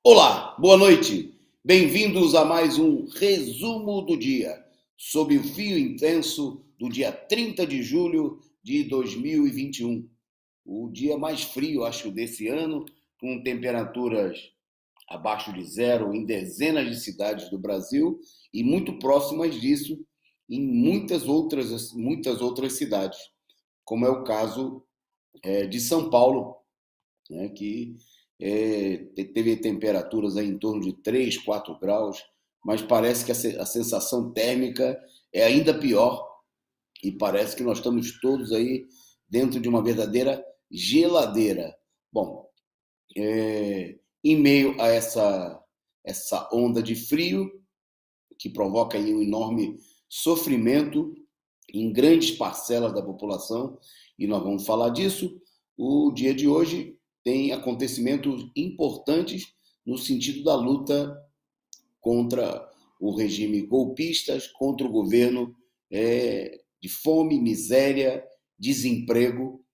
Olá, boa noite. Bem-vindos a mais um resumo do dia, sob o fio intenso do dia 30 de julho de 2021. O dia mais frio, acho, desse ano, com temperaturas abaixo de zero em dezenas de cidades do Brasil e muito próximas disso em muitas outras cidades, como é o caso de São Paulo, né, que teve temperaturas aí em torno de 3, 4 graus, mas parece que a sensação térmica é ainda pior e parece que nós estamos todos aí dentro de uma verdadeira geladeira. Bom, em meio a essa onda de frio, que provoca aí um enorme sofrimento em grandes parcelas da população, e nós vamos falar disso. O dia de hoje tem acontecimentos importantes no sentido da luta contra o regime golpistas, contra o governo de fome, miséria, desemprego.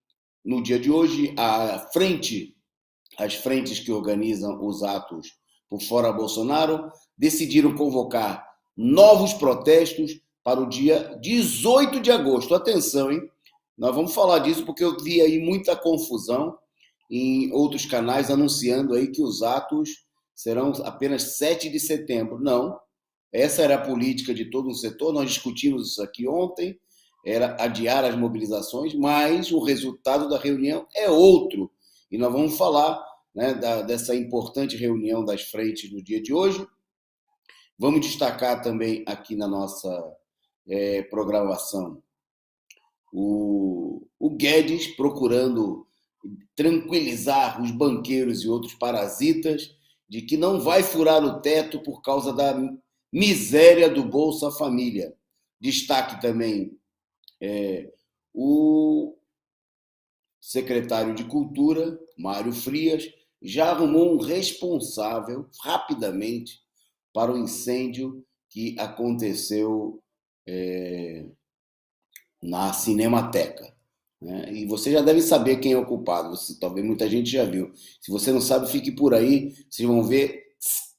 No dia de hoje, as frentes que organizam os atos por fora Bolsonaro decidiram convocar novos protestos para o dia 18 de agosto. Atenção, hein? Nós vamos falar disso porque eu vi aí muita confusão em outros canais anunciando aí que os atos serão apenas 7 de setembro. Não, essa era a política de todo um setor, nós discutimos isso aqui ontem, era adiar as mobilizações, mas o resultado da reunião é outro. E nós vamos falar, né, dessa importante reunião das frentes no dia de hoje. Vamos destacar também aqui na nossa programação o Guedes procurando tranquilizar os banqueiros e outros parasitas de que não vai furar o teto por causa da miséria do Bolsa Família. Destaque também o secretário de Cultura, Mário Frias, já arrumou um responsável rapidamente para o incêndio que aconteceu na Cinemateca. Né? E você já deve saber quem é o culpado, talvez muita gente já viu. Se você não sabe, fique por aí, vocês vão ver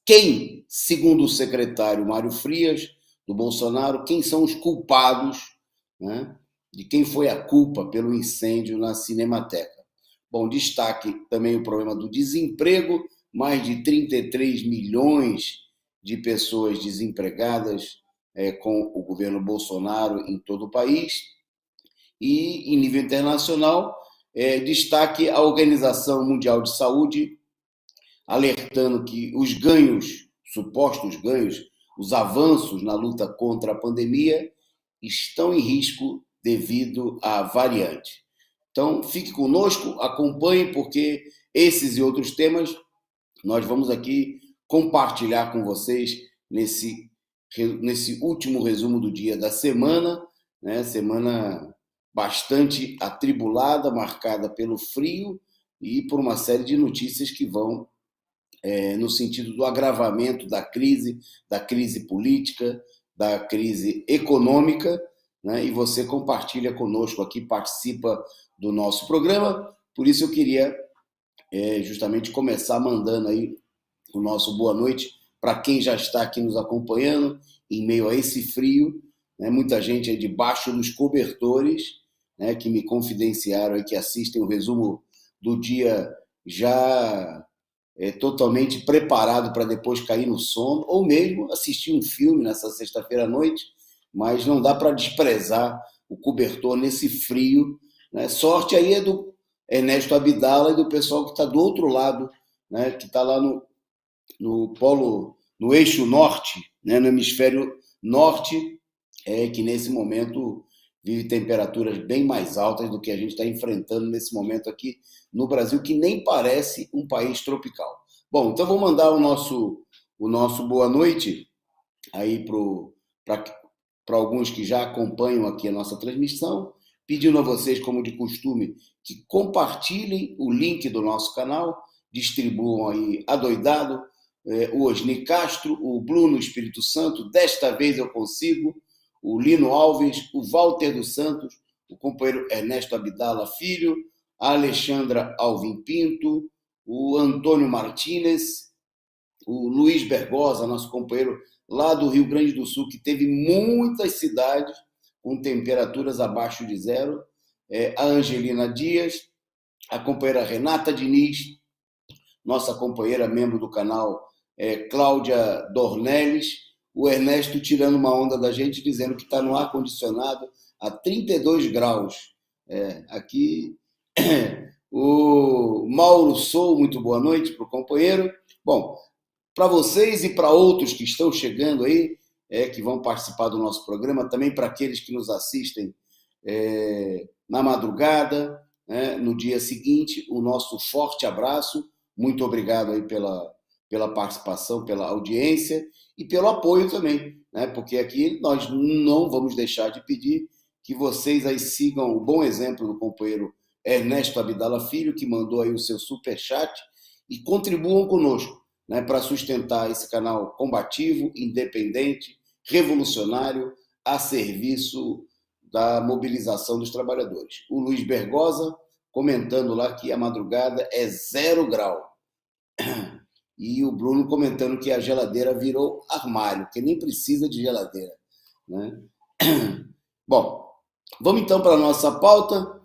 quem, segundo o secretário Mário Frias, do Bolsonaro, quem são os culpados, né, de quem foi a culpa pelo incêndio na Cinemateca. Bom, destaque também o problema do desemprego, mais de 33 milhões de pessoas desempregadas com o governo Bolsonaro em todo o país. E, em nível internacional, destaque a Organização Mundial de Saúde, alertando que os ganhos, supostos ganhos, os avanços na luta contra a pandemia estão em risco devido à variante. Então, fique conosco, acompanhe, porque esses e outros temas nós vamos aqui compartilhar com vocês nesse último resumo do dia da semana, né? Semana bastante atribulada, marcada pelo frio e por uma série de notícias que vão no sentido do agravamento da crise política, da crise econômica, né? E você compartilha conosco aqui, participa do nosso programa. Por isso eu queria justamente começar mandando aí o nosso boa noite para quem já está aqui nos acompanhando em meio a esse frio, né? Muita gente aí debaixo dos cobertores, né, que me confidenciaram aí que assistem o resumo do dia já totalmente preparado para depois cair no sono, ou mesmo assistir um filme nessa sexta-feira à noite, mas não dá para desprezar o cobertor nesse frio. Né? Sorte aí é do Ernesto Abdala e do pessoal que está do outro lado, né? Que está lá no polo, no eixo norte, né? No hemisfério norte, que nesse momento vive temperaturas bem mais altas do que a gente está enfrentando nesse momento aqui no Brasil, que nem parece um país tropical. Bom, então vou mandar o nosso boa noite aí para alguns que já acompanham aqui a nossa transmissão, pedindo a vocês, como de costume, que compartilhem o link do nosso canal, distribuam aí adoidado, o Osni Castro, o Bruno Espírito Santo, desta vez eu consigo, o Lino Alves, o Walter dos Santos, o companheiro Ernesto Abdala Filho, a Alexandra Alvim Pinto, o Antônio Martínez, o Luiz Bergosa, nosso companheiro lá do Rio Grande do Sul, que teve muitas cidades com temperaturas abaixo de zero, a Angelina Dias, a companheira Renata Diniz, nossa companheira, membro do canal, Cláudia Dornelles, o Ernesto tirando uma onda da gente, dizendo que está no ar-condicionado a 32 graus. Aqui, o Mauro Sou, muito boa noite para o companheiro. Bom, para vocês e para outros que estão chegando aí, que vão participar do nosso programa, também para aqueles que nos assistem na madrugada, no dia seguinte, o nosso forte abraço. Muito obrigado aí pela participação, pela audiência e pelo apoio também, porque aqui nós não vamos deixar de pedir que vocês aí sigam o bom exemplo do companheiro Ernesto Abdala Filho, que mandou aí o seu superchat, e contribuam conosco, para sustentar esse canal combativo, independente, revolucionário, a serviço da mobilização dos trabalhadores. O Luiz Bergosa comentando lá que a madrugada é 0 grau. E o Bruno comentando que a geladeira virou armário, que nem precisa de geladeira. Bom, vamos então para a nossa pauta.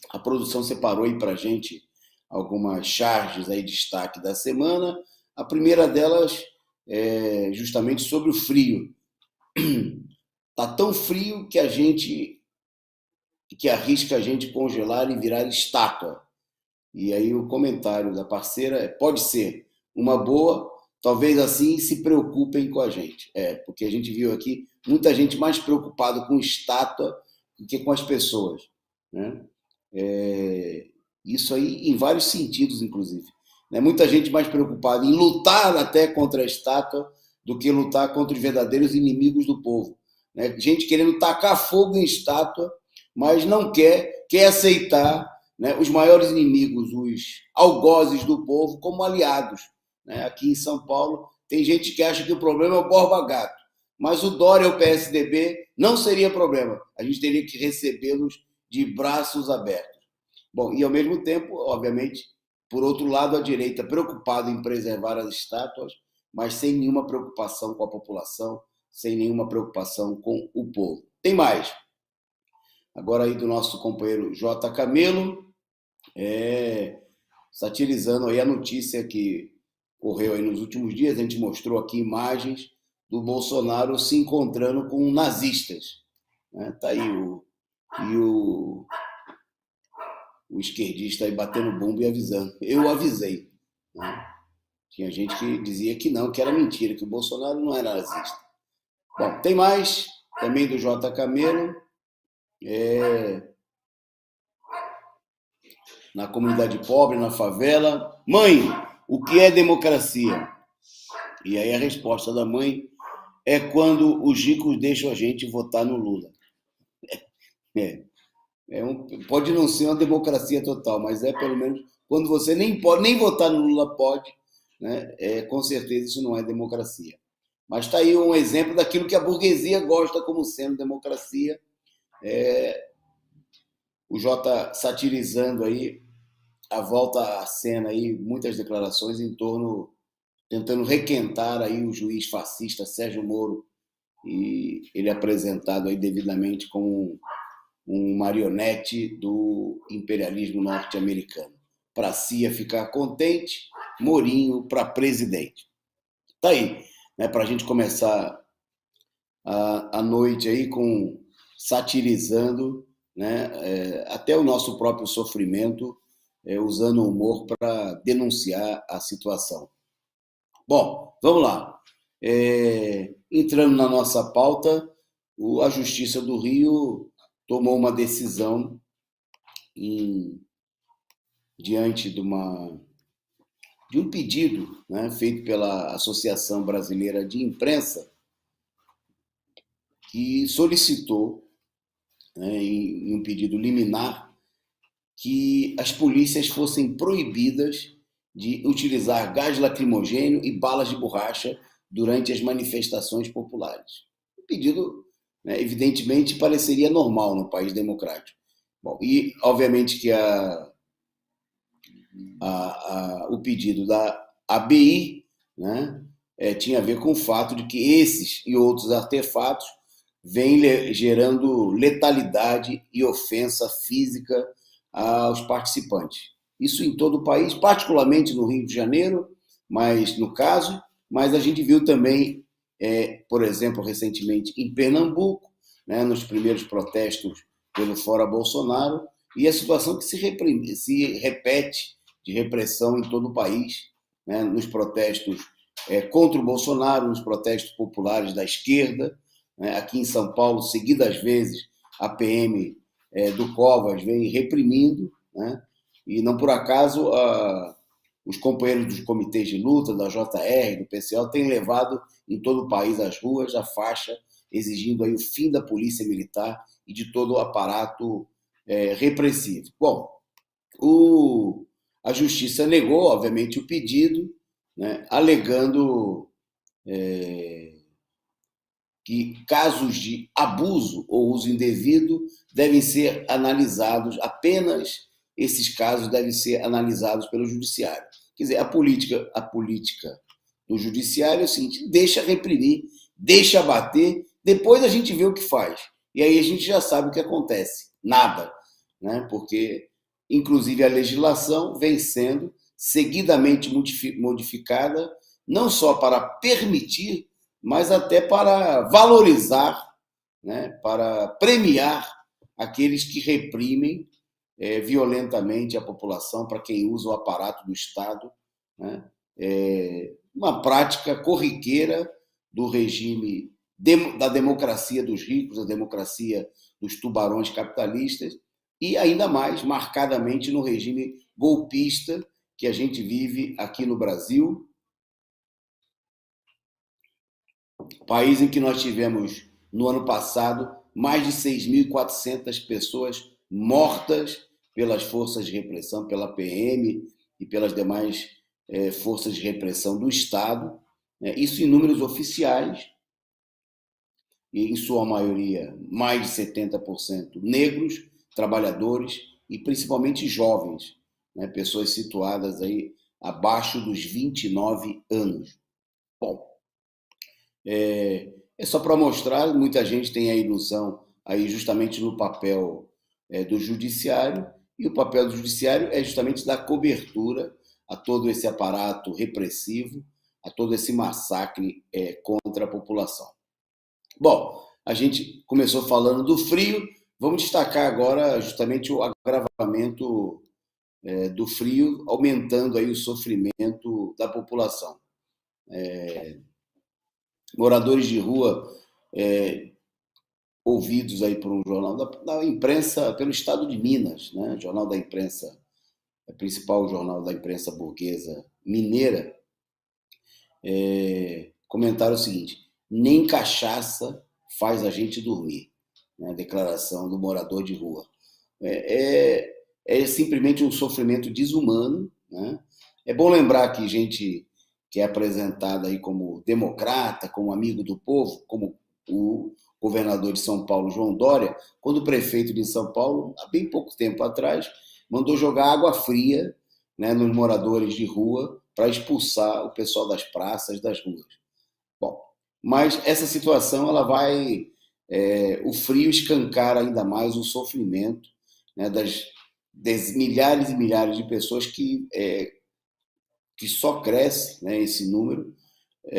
A produção separou aí para a gente algumas charges aí de destaque da semana. A primeira delas é justamente sobre o frio. Tá tão frio que arrisca a gente congelar e virar estátua. E aí o comentário da parceira pode ser uma boa, talvez assim se preocupem com a gente. Porque a gente viu aqui muita gente mais preocupada com estátua do que com as pessoas. Isso aí em vários sentidos, inclusive. Muita gente mais preocupada em lutar até contra a estátua do que lutar contra os verdadeiros inimigos do povo. Gente querendo tacar fogo em estátua, mas não quer aceitar os maiores inimigos, os algozes do povo, como aliados. Aqui em São Paulo, tem gente que acha que o problema é o Borba Gato, mas o Dória e o PSDB não seria problema. A gente teria que recebê-los de braços abertos. Bom, e ao mesmo tempo, obviamente, por outro lado, a direita preocupada em preservar as estátuas, mas sem nenhuma preocupação com a população, sem nenhuma preocupação com o povo. Tem mais. Agora aí do nosso companheiro J. Camelo, satirizando aí a notícia que ocorreu aí nos últimos dias. A gente mostrou aqui imagens do Bolsonaro se encontrando com nazistas. Tá aí o esquerdista aí batendo bumbo e avisando. Eu avisei. Tinha gente que dizia que não, que era mentira, que o Bolsonaro não era nazista. Bom, tem mais, também do J. Camelo, na comunidade pobre, na favela. Mãe, o que é democracia? E aí a resposta da mãe é quando os ricos deixam a gente votar no Lula. Pode não ser uma democracia total, mas pelo menos quando você nem votar no Lula pode, com certeza isso não é democracia. Mas está aí um exemplo daquilo que a burguesia gosta como sendo democracia. O Jota satirizando aí a volta à cena aí, muitas declarações em torno, tentando requentar aí o juiz fascista Sérgio Moro, e ele apresentado aí devidamente como um marionete do imperialismo norte-americano. Para a CIA ficar contente, Morinho para presidente. Tá aí, para a gente começar a noite aí satirizando, até o nosso próprio sofrimento, usando o humor para denunciar a situação. Bom, vamos lá. Entrando na nossa pauta, a Justiça do Rio tomou uma decisão diante de um pedido, feito pela Associação Brasileira de Imprensa, que solicitou, em um pedido liminar, que as polícias fossem proibidas de utilizar gás lacrimogêneo e balas de borracha durante as manifestações populares. O pedido, evidentemente, pareceria normal no país democrático. Bom, e, obviamente, que o pedido da ABI, né, tinha a ver com o fato de que esses e outros artefatos vêm gerando letalidade e ofensa física aos participantes. Isso em todo o país, particularmente no Rio de Janeiro, mas no caso, mas a gente viu também, por exemplo, recentemente em Pernambuco, né, nos primeiros protestos pelo Fora Bolsonaro, e a situação que se repete de repressão em todo o país, né, nos protestos contra o Bolsonaro, nos protestos populares da esquerda, né, aqui em São Paulo, seguidas vezes, a PM do Covas vem reprimindo, né, e não por acaso os companheiros dos comitês de luta, da JR, do PCO, têm levado em todo o país às ruas a faixa exigindo aí o fim da polícia militar e de todo o aparato repressivo. Bom, a justiça negou, obviamente, o pedido, né, alegando que casos de abuso ou uso indevido devem ser analisados, apenas esses casos devem ser analisados pelo judiciário. Quer dizer, a política do judiciário é o seguinte: deixa reprimir, deixa bater, depois a gente vê o que faz. E aí a gente já sabe o que acontece. Nada. Né? Porque, inclusive, a legislação vem sendo seguidamente modificada, não só para permitir, mas até para valorizar, né? Para premiar aqueles que reprimem violentamente a população, para quem usa o aparato do Estado, né? Uma prática corriqueira do regime da democracia dos ricos, da democracia dos tubarões capitalistas, e ainda mais marcadamente no regime golpista que a gente vive aqui no Brasil, país em que nós tivemos, no ano passado, mais de 6.400 pessoas mortas pelas forças de repressão, pela PM e pelas demais forças de repressão do Estado. Isso em números oficiais, e em sua maioria mais de 70% negros, trabalhadores e principalmente jovens, né? Pessoas situadas aí abaixo dos 29 anos. Bom, é só para mostrar, muita gente tem a ilusão aí justamente no papel do judiciário, e o papel do judiciário é justamente dar cobertura a todo esse aparato repressivo, a todo esse massacre contra a população. Bom, a gente começou falando do frio, vamos destacar agora justamente o agravamento do frio, aumentando aí o sofrimento da população. Moradores de rua ouvidos aí por um jornal da imprensa, pelo Estado de Minas, né? Jornal da Imprensa, principal jornal da imprensa burguesa mineira, comentaram o seguinte: nem cachaça faz a gente dormir, né? Declaração do morador de rua. É simplesmente um sofrimento desumano, né? É bom lembrar que gente que é apresentada aí como democrata, como amigo do povo, como o governador de São Paulo, João Dória, quando o prefeito de São Paulo, há bem pouco tempo atrás, mandou jogar água fria, né, nos moradores de rua para expulsar o pessoal das praças, das ruas. Bom, mas essa situação ela vai, o frio escancara ainda mais o sofrimento, né, das milhares e milhares de pessoas que só cresce, né, esse número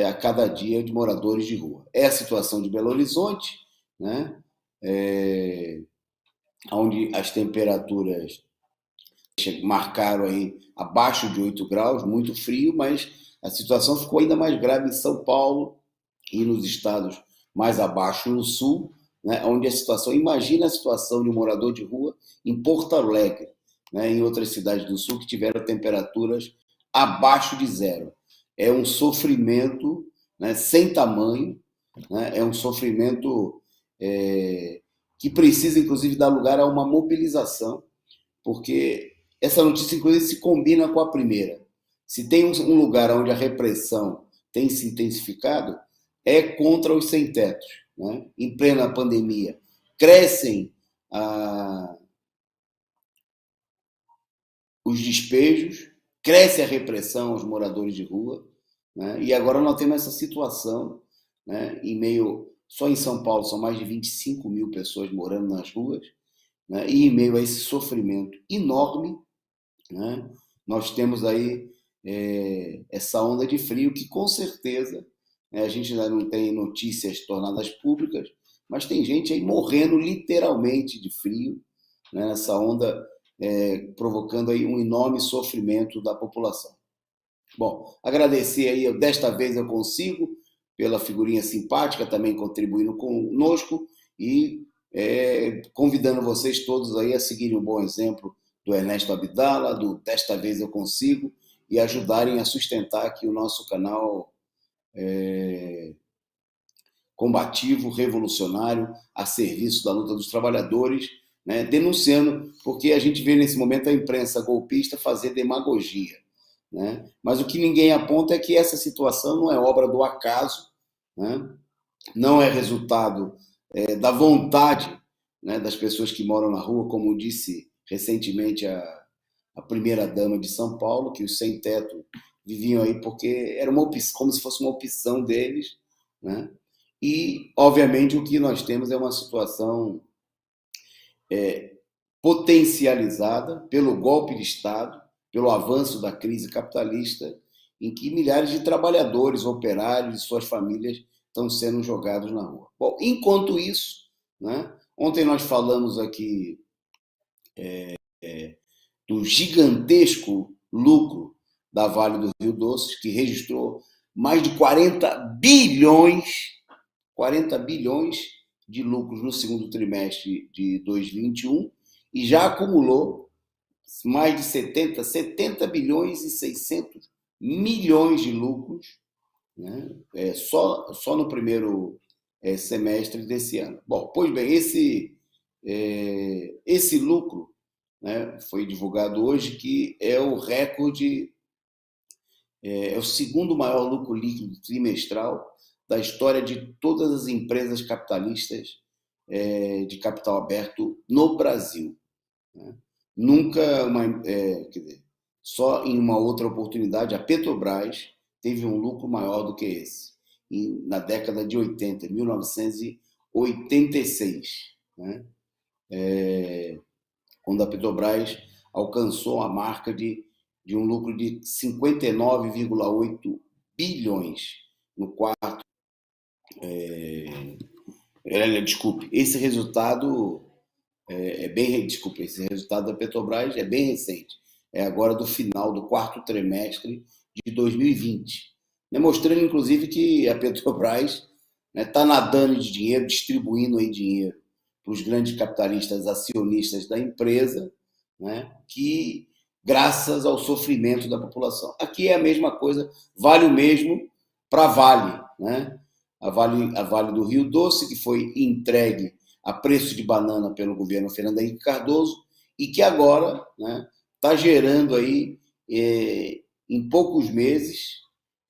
a cada dia de moradores de rua. É a situação de Belo Horizonte, né, onde as temperaturas marcaram aí abaixo de 8 graus, muito frio, mas a situação ficou ainda mais grave em São Paulo e nos estados mais abaixo no sul, né, onde a situação, imagina a situação de um morador de rua em Porto Alegre, né, em outras cidades do sul que tiveram temperaturas abaixo de zero. É um sofrimento, né, sem tamanho, né, é um sofrimento que precisa, inclusive, dar lugar a uma mobilização, porque essa notícia, inclusive, se combina com a primeira. Se tem um lugar onde a repressão tem se intensificado, é contra os sem-tetos, né? Em plena pandemia. Crescem os despejos, cresce a repressão aos moradores de rua, né? E agora nós temos essa situação, né? Só em São Paulo são mais de 25 mil pessoas morando nas ruas, né? E em meio a esse sofrimento enorme, né? Nós temos aí essa onda de frio que, com certeza, né, a gente ainda não tem notícias tornadas públicas, mas tem gente aí morrendo literalmente de frio, né, nessa onda, provocando aí um enorme sofrimento da população. Bom, agradecer aí, desta vez eu consigo, pela figurinha simpática, também contribuindo conosco e convidando vocês todos aí a seguirem um bom exemplo do Ernesto Abdala, do Desta Vez Eu Consigo, e ajudarem a sustentar aqui o nosso canal combativo, revolucionário, a serviço da luta dos trabalhadores, né, denunciando, porque a gente vê nesse momento a imprensa golpista fazer demagogia, né? Mas o que ninguém aponta é que essa situação não é obra do acaso, né? Não é resultado da vontade, né, das pessoas que moram na rua, como disse recentemente a primeira-dama de São Paulo, que os sem-teto viviam aí porque era uma opção, como se fosse uma opção deles, né? E, obviamente, o que nós temos é uma situação potencializada pelo golpe de Estado, pelo avanço da crise capitalista, em que milhares de trabalhadores, operários e suas famílias estão sendo jogados na rua. Bom, enquanto isso, né, ontem nós falamos aqui do gigantesco lucro da Vale do Rio Doce, que registrou mais de 40 bilhões de lucros no segundo trimestre de 2021 e já acumulou mais de 70 bilhões e 600 milhões de lucros, né? Só no primeiro semestre desse ano. Bom, pois bem, esse lucro, né, foi divulgado hoje que é o recorde, é o segundo maior lucro líquido trimestral da história de todas as empresas capitalistas de capital aberto no Brasil, né? Nunca, quer dizer, só em uma outra oportunidade, a Petrobras teve um lucro maior do que esse, na década de 80, 1986, né? Quando a Petrobras alcançou a marca de um lucro de 59,8 bilhões no quarto. Desculpe, esse resultado esse resultado da Petrobras é bem recente, é agora do final do quarto trimestre de 2020, né, mostrando inclusive que a Petrobras está, né, nadando de dinheiro, distribuindo aí dinheiro para os grandes capitalistas acionistas da empresa, né, que graças ao sofrimento da população. Aqui é a mesma coisa, vale o mesmo para a Vale, né? A Vale do Rio Doce, que foi entregue a preço de banana pelo governo Fernando Henrique Cardoso e que agora, né, está gerando aí, em poucos meses,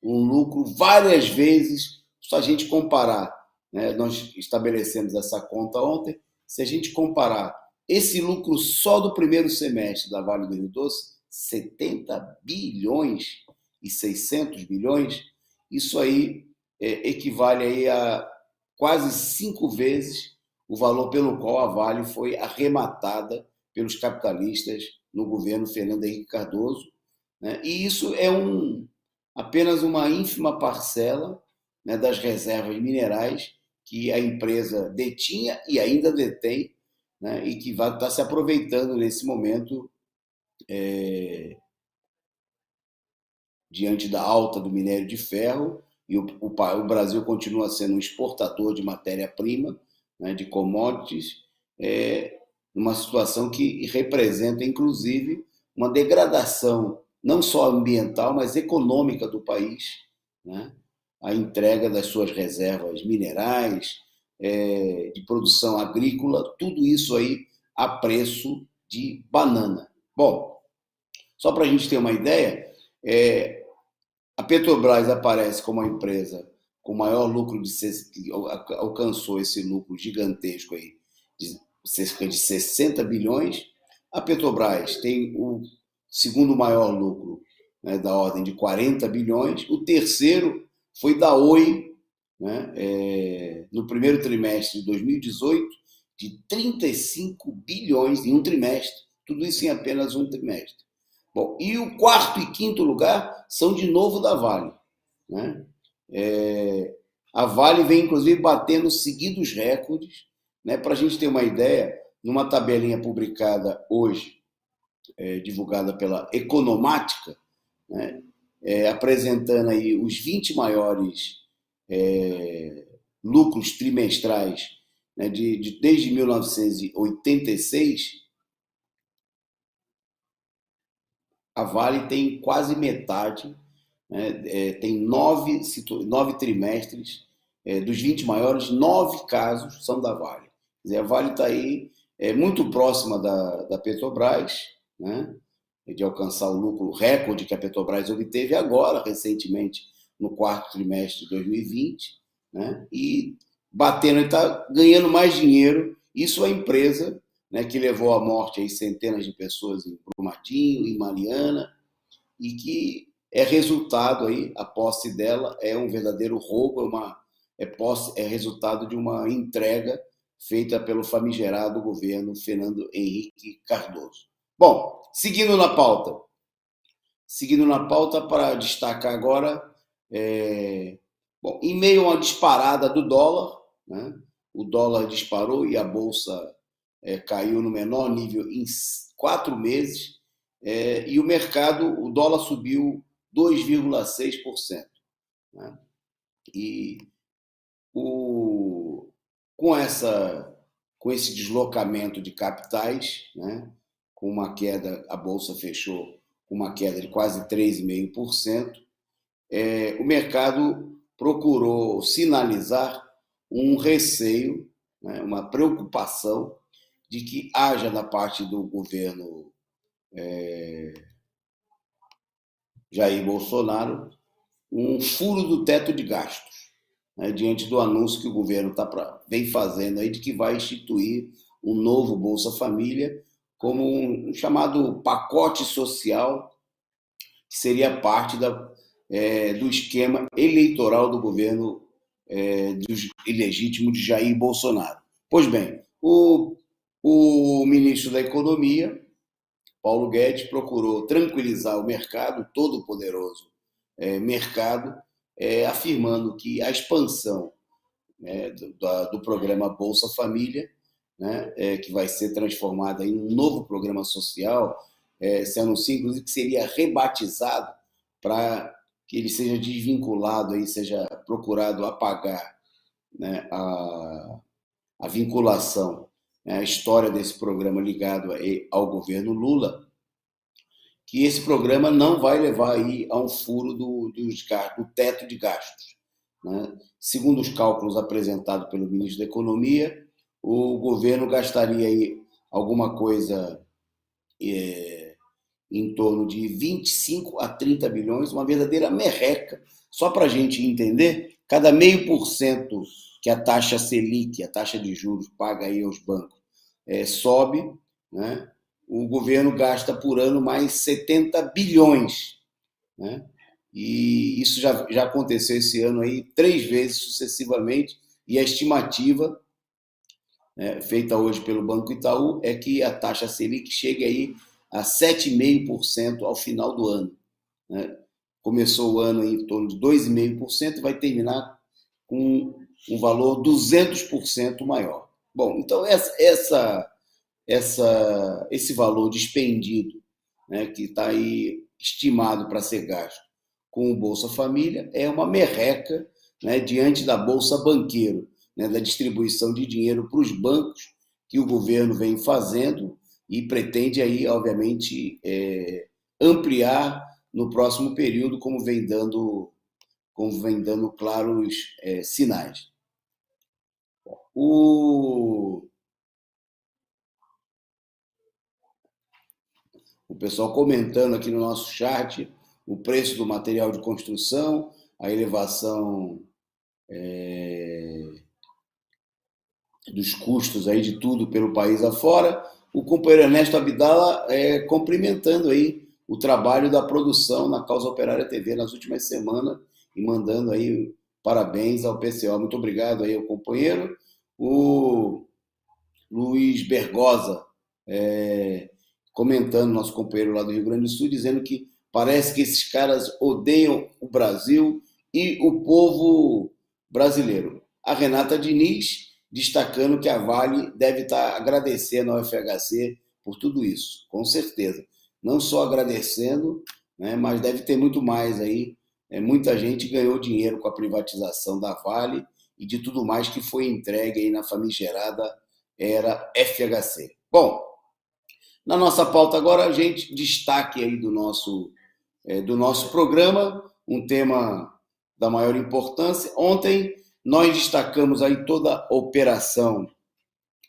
um lucro várias vezes, se a gente comparar, né, nós estabelecemos essa conta ontem, se a gente comparar esse lucro só do primeiro semestre da Vale do Rio Doce, 70 bilhões e 600 bilhões, isso aí equivale aí a quase 5 vezes o valor pelo qual a Vale foi arrematada pelos capitalistas no governo Fernando Henrique Cardoso, né? E isso é apenas uma ínfima parcela, né, das reservas minerais que a empresa detinha e ainda detém, né, e que vai estar se aproveitando nesse momento, diante da alta do minério de ferro, e o Brasil continua sendo um exportador de matéria-prima, né, de commodities, numa situação que representa, inclusive, uma degradação não só ambiental, mas econômica do país, né? A entrega das suas reservas minerais, de produção agrícola, tudo isso aí a preço de banana. Bom, só para a gente ter uma ideia, a Petrobras aparece como a empresa com maior lucro que alcançou esse lucro gigantesco aí, de cerca de 60 bilhões. A Petrobras tem o segundo maior lucro né, da ordem de 40 bilhões. O terceiro foi da Oi, né, no primeiro trimestre de 2018, de 35 bilhões em um trimestre. Tudo isso em apenas um trimestre. Bom, e o quarto e quinto lugar são de novo da Vale, né? A Vale vem, inclusive, batendo seguidos recordes, né? Para a gente ter uma ideia, numa tabelinha publicada hoje, divulgada pela Economática, né? Apresentando aí os 20 maiores lucros trimestrais, né? Desde 1986, a Vale tem quase metade, né? Tem nove trimestres, dos 20 maiores, 9 casos são da Vale. Quer dizer, a Vale está aí muito próxima da Petrobras, né? De alcançar o lucro recorde que a Petrobras obteve agora, recentemente, no quarto trimestre de 2020, né? E batendo, está ganhando mais dinheiro. Isso é a empresa, né, que levou à morte aí centenas de pessoas em Brumadinho, em Mariana, e que é resultado aí, a posse dela é um verdadeiro roubo, é resultado de uma entrega feita pelo famigerado governo Fernando Henrique Cardoso. Bom, seguindo na pauta para destacar agora, bom, em meio a uma disparada do dólar, né, o dólar disparou e a bolsa caiu no menor nível em 4 meses, e o dólar subiu 2,6%. Né? E o, com, com esse deslocamento de capitais, né, com uma queda, a bolsa fechou com uma queda de quase 3,5%, o mercado procurou sinalizar um receio, né, uma preocupação de que haja da parte do governo Jair Bolsonaro um furo do teto de gastos, né, diante do anúncio que o governo vem fazendo aí de que vai instituir um novo Bolsa Família como um chamado pacote social, que seria parte do esquema eleitoral do governo ilegítimo de Jair Bolsonaro. Pois bem, o ministro da Economia, Paulo Guedes, procurou tranquilizar o mercado, todo poderoso mercado, afirmando que a expansão, né, do programa Bolsa Família, né, que vai ser transformada em um novo programa social, se anuncia, inclusive, que seria rebatizado para que ele seja desvinculado, aí, seja procurado apagar, né, a vinculação, né, a história desse programa ligado ao governo Lula, que esse programa não vai levar aí a um furo do teto de gastos. Né? Segundo os cálculos apresentados pelo ministro da Economia, o governo gastaria aí alguma coisa em torno de 25 a 30 bilhões, uma verdadeira merreca. Só para a gente entender, cada 0,5% que a taxa Selic, a taxa de juros, paga aí aos bancos, sobe, né? O governo gasta por ano mais 70 bilhões. Né? E isso já aconteceu esse ano aí 3 vezes sucessivamente, e a estimativa, né, feita hoje pelo Banco Itaú, é que a taxa Selic chegue aí a 7,5% ao final do ano. Né? Começou o ano em torno de 2,5% e vai terminar com um valor 200% maior. Bom, então esse valor despendido, né, que está aí estimado para ser gasto com o Bolsa Família, é uma merreca, né, diante da Bolsa Banqueiro, né, da distribuição de dinheiro para os bancos que o governo vem fazendo e pretende aí, obviamente, ampliar no próximo período, como vem dando claros sinais. O pessoal comentando aqui no nosso chat o preço do material de construção, a elevação dos custos aí de tudo pelo país afora. O companheiro Ernesto Abdala cumprimentando aí o trabalho da produção na Causa Operária TV nas últimas semanas e mandando aí parabéns ao PCO. Muito obrigado aí ao companheiro. O Luiz Bergosa, comentando, nosso companheiro lá do Rio Grande do Sul, dizendo que parece que esses caras odeiam o Brasil e o povo brasileiro. A Renata Diniz destacando que a Vale deve estar agradecendo ao FHC por tudo isso, com certeza. Não só agradecendo, né, mas deve ter muito mais aí. Muita gente ganhou dinheiro com a privatização da Vale e de tudo mais que foi entregue aí na famigerada era FHC. Bom, na nossa pauta agora, a gente destaque aí do nosso programa, um tema da maior importância. Ontem nós destacamos aí toda a operação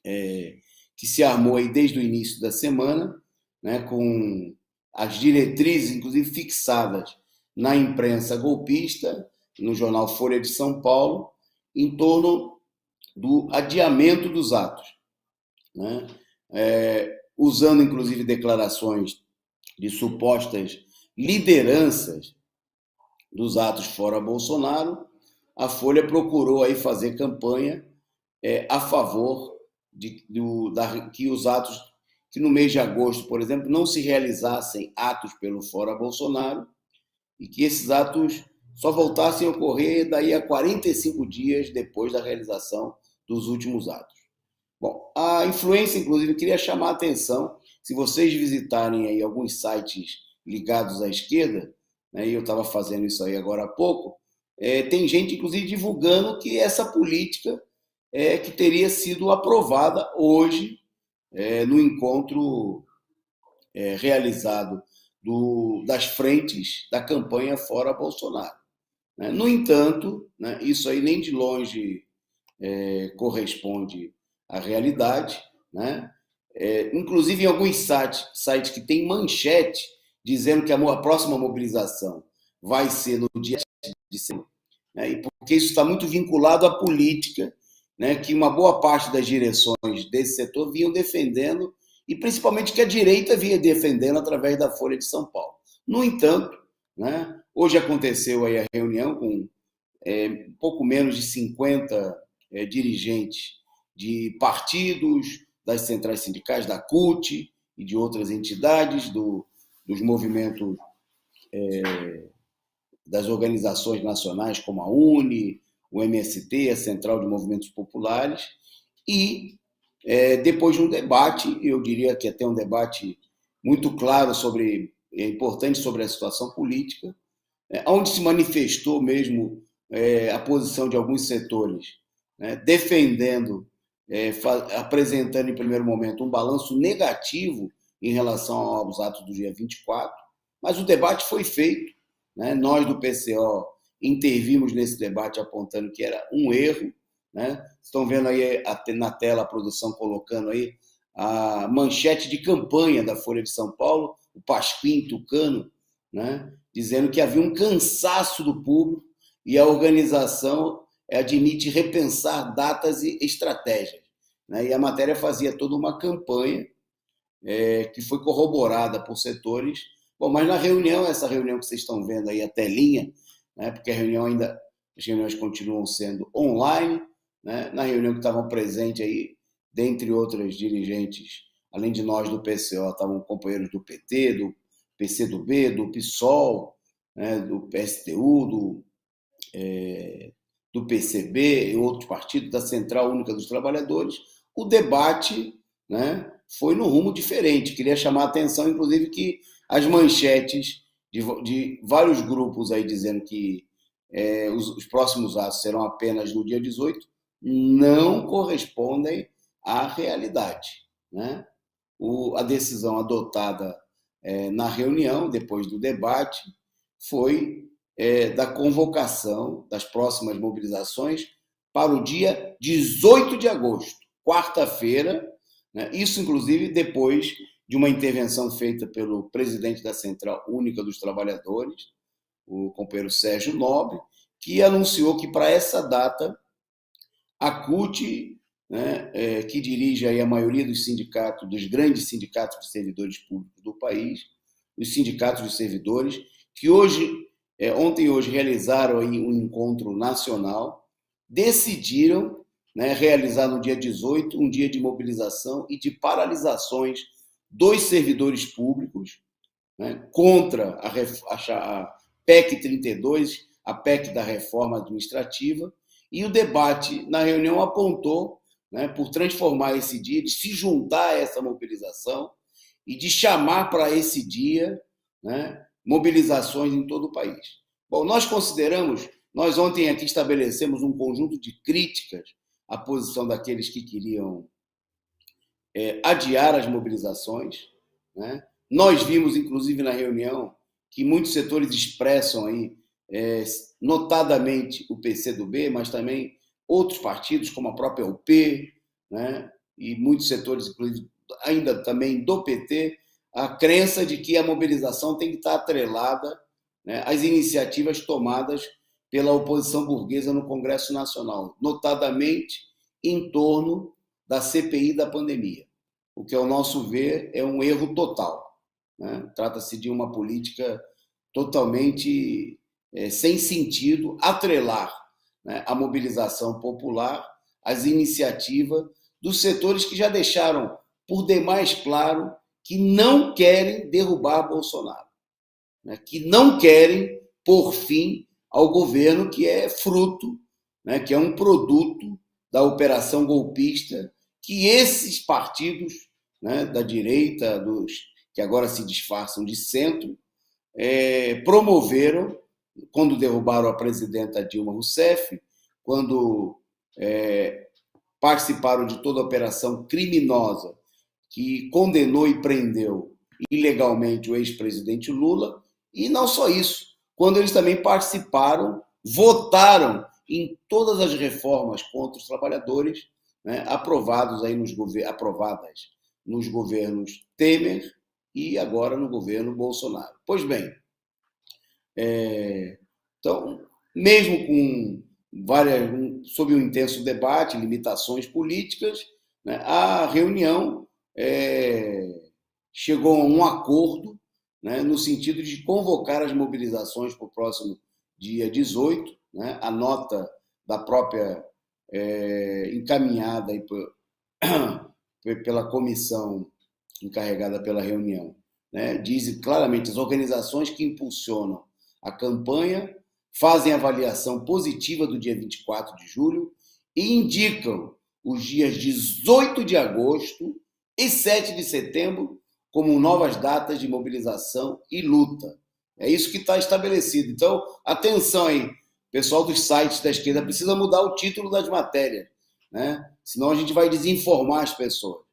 que se armou aí desde o início da semana, né, com as diretrizes, inclusive fixadas na imprensa golpista, no jornal Folha de São Paulo, em torno do adiamento dos atos, né? Usando inclusive declarações de supostas lideranças dos atos fora Bolsonaro, a Folha procurou aí fazer campanha a favor que os atos, que no mês de agosto, por exemplo, não se realizassem atos pelo fora Bolsonaro e que esses atos só voltassem a ocorrer daí a 45 dias depois da realização dos últimos atos. Bom, a influência, inclusive, eu queria chamar a atenção, se vocês visitarem aí alguns sites ligados à esquerda, né, e eu estava fazendo isso aí agora há pouco, tem gente, inclusive, divulgando que essa política que teria sido aprovada hoje no encontro realizado das frentes da campanha fora Bolsonaro. Né? No entanto, né, isso aí nem de longe corresponde à realidade, né? Inclusive em alguns sites que tem manchete dizendo que a próxima mobilização vai ser no dia de setembro, né? E porque isso está muito vinculado à política, né, que uma boa parte das direções desse setor vinham defendendo, e principalmente que a direita vinha defendendo através da Folha de São Paulo. No entanto, né, hoje aconteceu aí a reunião com um pouco menos de 50 dirigentes de partidos, das centrais sindicais, da CUT e de outras entidades, dos movimentos, das organizações nacionais como a UNE, o MST, a Central de Movimentos Populares, e depois de um debate, eu diria que até um debate muito claro importante sobre a situação política, onde se manifestou mesmo a posição de alguns setores, né, defendendo, apresentando em primeiro momento um balanço negativo em relação aos atos do dia 24, mas o debate foi feito, né, nós do PCO intervimos nesse debate apontando que era um erro, né? Estão vendo aí na tela a produção colocando aí a manchete de campanha da Folha de São Paulo, o Pasquim Tucano, né, dizendo que havia um cansaço do público e a organização admite repensar datas e estratégias, né? E a matéria fazia toda uma campanha que foi corroborada por setores. Bom, mas na reunião, essa reunião que vocês estão vendo aí, a telinha, né, porque as reuniões continuam sendo online, né, na reunião que estavam presentes aí, dentre outras dirigentes, além de nós do PCO, estavam companheiros do PT, do PCdoB, do PSOL, né, do PSTU, do PCB e outros partidos, da Central Única dos Trabalhadores. O debate, né, foi no rumo diferente. Queria chamar a atenção, inclusive, que as manchetes de vários grupos aí dizendo que os próximos atos serão apenas no dia 18 não correspondem à realidade, né? A decisão adotada na reunião, depois do debate, foi da convocação das próximas mobilizações para o dia 18 de agosto, quarta-feira, né? Isso, inclusive, depois de uma intervenção feita pelo presidente da Central Única dos Trabalhadores, o companheiro Sérgio Nobre, que anunciou que para essa data a CUT, né, que dirige aí a maioria dos sindicatos, dos grandes sindicatos de servidores públicos do país, os sindicatos de servidores, que ontem e hoje realizaram aí um encontro nacional, decidiram, né, realizar no dia 18 um dia de mobilização e de paralisações dos servidores públicos, né, contra a PEC 32, a PEC da reforma administrativa, e o debate na reunião apontou, né, por transformar esse dia, de se juntar a essa mobilização e de chamar para esse dia, né, mobilizações em todo o país. Bom, nós ontem aqui estabelecemos um conjunto de críticas à posição daqueles que queriam adiar as mobilizações, né? Nós vimos, inclusive, na reunião, que muitos setores expressam aí, notadamente o PCdoB, mas também outros partidos, como a própria UP, né? E muitos setores, inclusive, ainda também do PT, a crença de que a mobilização tem que estar atrelada, né, às iniciativas tomadas pela oposição burguesa no Congresso Nacional, notadamente em torno da CPI da pandemia, o que, ao nosso ver, é um erro total, né? Trata-se de uma política totalmente sem sentido atrelar, né, a mobilização popular às iniciativas dos setores que já deixaram por demais claro que não querem derrubar Bolsonaro, né, que não querem pôr fim ao governo que é fruto, né, que é um produto da operação golpista que esses partidos, né, da direita, que agora se disfarçam de centro, promoveram quando derrubaram a presidenta Dilma Rousseff, quando participaram de toda a operação criminosa que condenou e prendeu ilegalmente o ex-presidente Lula, e não só isso, quando eles também participaram, votaram em todas as reformas contra os trabalhadores, né, aprovadas nos governos Temer e agora no governo Bolsonaro. Pois bem, então, mesmo com sob um intenso debate, limitações políticas, né, a reunião chegou a um acordo, né, no sentido de convocar as mobilizações para o próximo dia 18, né, a nota da própria encaminhada aí pela comissão encarregada pela reunião, né, diz claramente: as organizações que impulsionam a campanha fazem avaliação positiva do dia 24 de julho e indicam os dias 18 de agosto e 7 de setembro como novas datas de mobilização e luta. É isso que está estabelecido. Então, atenção aí, pessoal dos sites da esquerda, precisa mudar o título das matérias, né? Senão a gente vai desinformar as pessoas.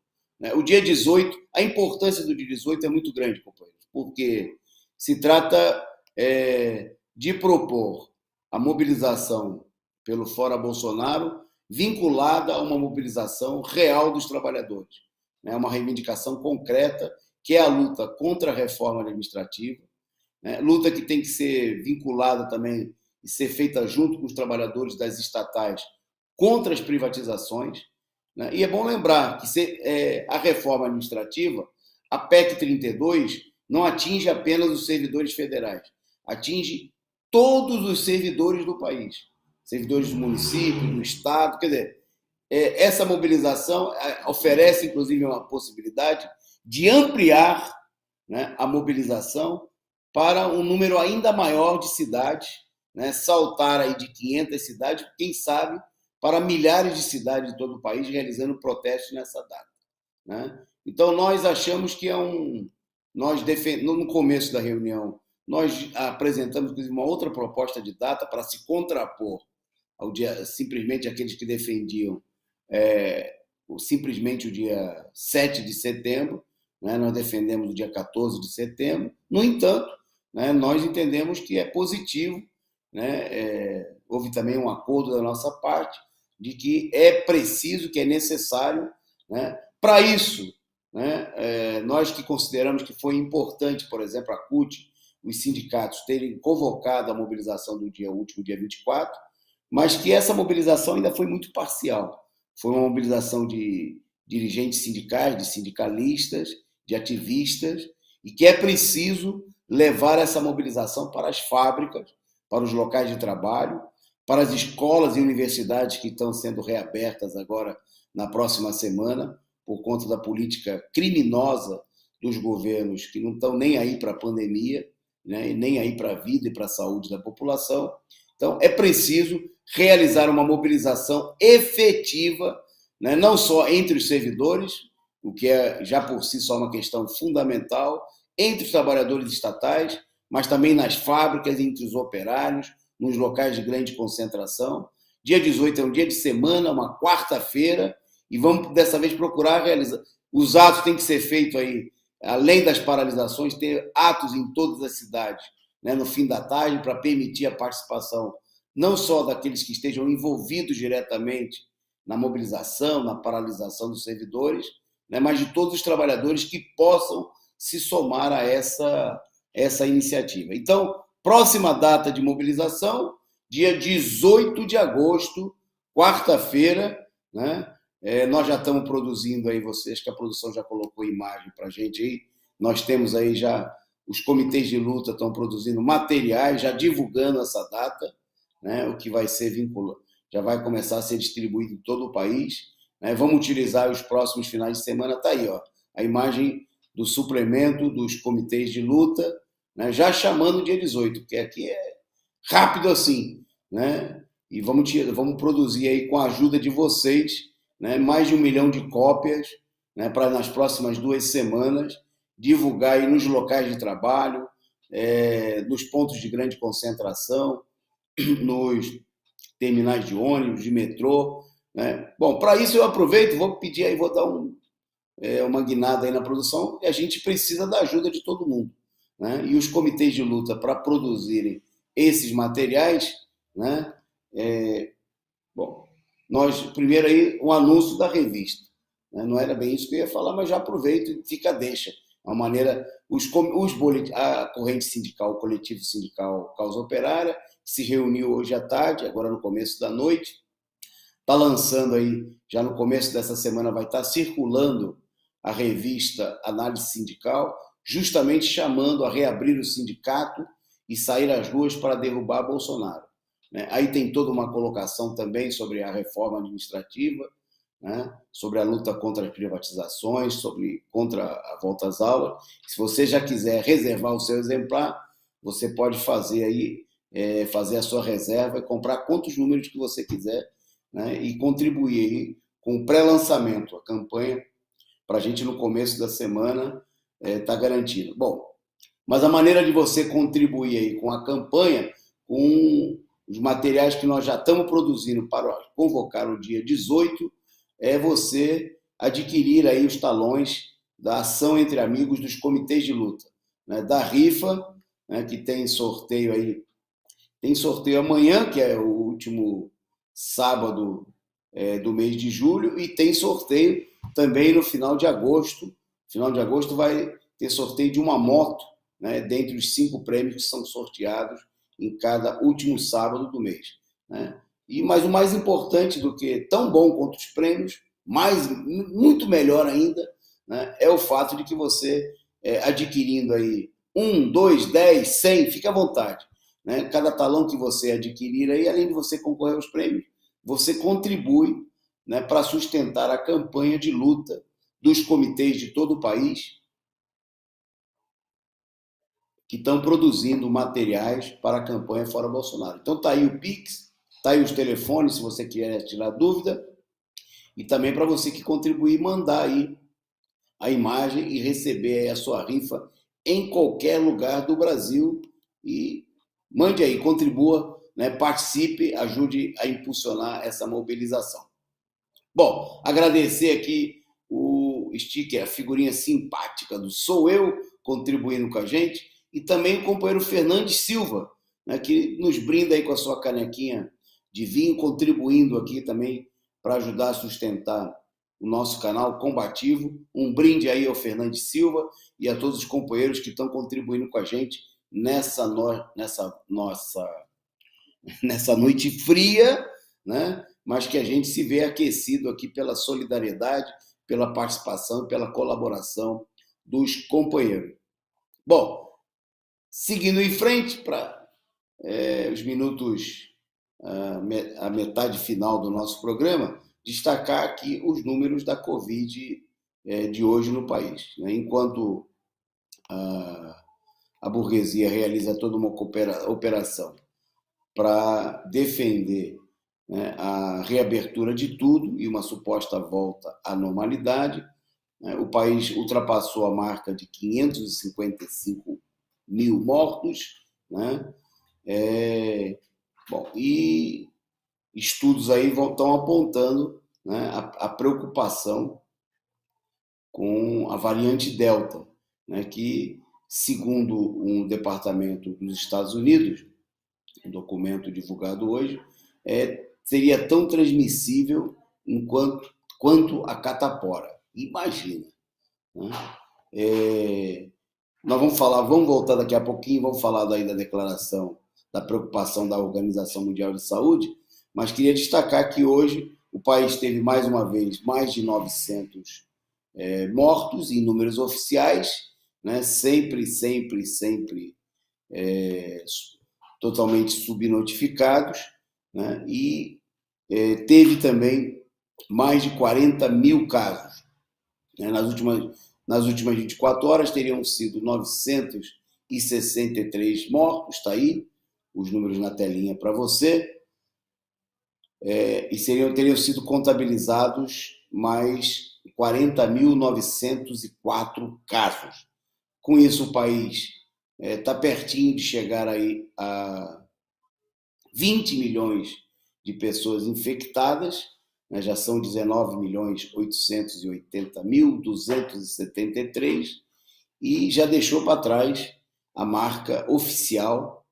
O dia 18, a importância do dia 18 é muito grande, companheiros, porque se trata de propor a mobilização pelo Fora Bolsonaro vinculada a uma mobilização real dos trabalhadores, né? Uma reivindicação concreta, que é a luta contra a reforma administrativa, né? Luta que tem que ser vinculada também e ser feita junto com os trabalhadores das estatais contra as privatizações, né? E é bom lembrar que a reforma administrativa, a PEC 32, não atinge apenas os servidores federais, atinge todos os servidores do país, servidores do município, do estado. Quer dizer, essa mobilização oferece, inclusive, uma possibilidade de ampliar, né, a mobilização para um número ainda maior de cidades, né, saltar aí de 500 cidades, quem sabe, para milhares de cidades de todo o país realizando protestos nessa data, né? Então, nós achamos que no começo da reunião, nós apresentamos, inclusive, uma outra proposta de data para se contrapor ao dia, simplesmente aqueles que defendiam simplesmente o dia 7 de setembro, né? Nós defendemos o dia 14 de setembro. No entanto, né, nós entendemos que é positivo, né? Houve também um acordo da nossa parte de que é preciso, que é necessário, né? Para isso, né, nós que consideramos que foi importante, por exemplo, a CUT, os sindicatos terem convocado a mobilização do último dia 24, mas que essa mobilização ainda foi muito parcial. Foi uma mobilização de dirigentes sindicais, de sindicalistas, de ativistas, e que é preciso levar essa mobilização para as fábricas, para os locais de trabalho, para as escolas e universidades que estão sendo reabertas agora na próxima semana, por conta da política criminosa dos governos que não estão nem aí para a pandemia, né, e nem aí para a vida e para a saúde da população. Então, é preciso realizar uma mobilização efetiva, né, não só entre os servidores, o que é já por si só uma questão fundamental, entre os trabalhadores estatais, mas também nas fábricas, entre os operários, nos locais de grande concentração. Dia 18 é um dia de semana, uma quarta-feira, e vamos dessa vez procurar realizar. Os atos têm que ser feitos aí, além das paralisações, ter atos em todas as cidades, né, no fim da tarde, para permitir a participação não só daqueles que estejam envolvidos diretamente na mobilização, na paralisação dos servidores, né, mas de todos os trabalhadores que possam se somar a essa iniciativa. Então, próxima data de mobilização, dia 18 de agosto, quarta-feira, né? Nós já estamos produzindo aí, vocês, que a produção já colocou imagem para a gente aí, nós temos aí já, os comitês de luta estão produzindo materiais, já divulgando essa data, né? O que vai ser vinculado, já vai começar a ser distribuído em todo o país, né? Vamos utilizar os próximos finais de semana, está aí, ó, a imagem do suplemento dos comitês de luta, né? Já chamando o dia 18, porque aqui é rápido assim, né? E vamos produzir aí com a ajuda de vocês, né, mais de 1 milhão de cópias, né, para nas próximas 2 semanas divulgar aí nos locais de trabalho, nos pontos de grande concentração, nos terminais de ônibus, de metrô, né? Bom, para isso eu aproveito, vou pedir aí, vou dar uma guinada aí na produção, e a gente precisa da ajuda de todo mundo, né? E os comitês de luta para produzirem esses materiais, né? Bom, nós primeiro aí um anúncio da revista, né? Não era bem isso que eu ia falar, mas já aproveito e fica a deixa. É uma maneira, a corrente sindical, o coletivo sindical Causa Operária, se reuniu hoje à tarde, agora no começo da noite, está lançando aí, já no começo dessa semana vai estar circulando a revista Análise Sindical, justamente chamando a reabrir o sindicato e sair às ruas para derrubar Bolsonaro. Aí tem toda uma colocação também sobre a reforma administrativa, né, sobre a luta contra as privatizações, contra a volta às aulas. Se você já quiser reservar o seu exemplar, você pode fazer aí, fazer a sua reserva e comprar quantos números que você quiser, né, e contribuir aí com o pré-lançamento, a campanha, para a gente no começo da semana tá garantido. Bom, mas a maneira de você contribuir aí com a campanha, com os materiais que nós já estamos produzindo para convocar o dia 18, é você adquirir aí os talões da ação entre amigos dos comitês de luta, né, da rifa, né, que tem sorteio aí, tem sorteio amanhã, que é o último sábado do mês de julho, e tem sorteio também no final de agosto. Final de agosto vai ter sorteio de uma moto, né, dentre os 5 prêmios que são sorteados em cada último sábado do mês, né? Mas o mais importante do que tão bom quanto os prêmios, muito melhor ainda, né, é o fato de que você, adquirindo aí 1, 2, 10, 100, fique à vontade, né? Cada talão que você adquirir aí, além de você concorrer aos prêmios, você contribui, né, para sustentar a campanha de luta dos comitês de todo o país que estão produzindo materiais para a campanha Fora Bolsonaro. Então está aí o Pix, está aí os telefones, se você quiser tirar dúvida, e também para você que contribuir, mandar aí a imagem e receber aí a sua rifa em qualquer lugar do Brasil. E mande aí, contribua, né, participe, ajude a impulsionar essa mobilização. Bom, agradecer aqui o sticker, a figurinha simpática do Sou Eu, contribuindo com a gente, e também o companheiro Fernandes Silva, né, que nos brinda aí com a sua canequinha de vinho, contribuindo aqui também para ajudar a sustentar o nosso canal combativo. Um brinde aí ao Fernandes Silva e a todos os companheiros que estão contribuindo com a gente nessa noite fria, né? Mas que a gente se vê aquecido aqui pela solidariedade, pela participação e pela colaboração dos companheiros. Bom, seguindo em frente para os minutos, a metade final do nosso programa, destacar aqui os números da Covid de hoje no país. Né? Enquanto a burguesia realiza toda uma operação para defender, né, a reabertura de tudo e uma suposta volta à normalidade, né, o país ultrapassou a marca de 555 mil mortos, né? Bom, e estudos aí estão apontando, né, a preocupação com a variante Delta, né, que, segundo um departamento dos Estados Unidos, um documento divulgado hoje, seria tão transmissível quanto a catapora. Imagina. Né? Nós vamos voltar daqui a pouquinho, vamos falar daí da declaração, da preocupação da Organização Mundial de Saúde, mas queria destacar que hoje o país teve mais uma vez mais de 900 mortos em números oficiais, né? sempre totalmente subnotificados, né? E teve também mais de 40 mil casos. Né? Nas últimas 24 horas teriam sido 963 mortos, está aí, os números na telinha para você, e teriam sido contabilizados mais 40.904 casos. Com isso, o país está pertinho de chegar aí a 20 milhões de pessoas infectadas, né? Já são 19.880.273 e já deixou para trás a marca oficial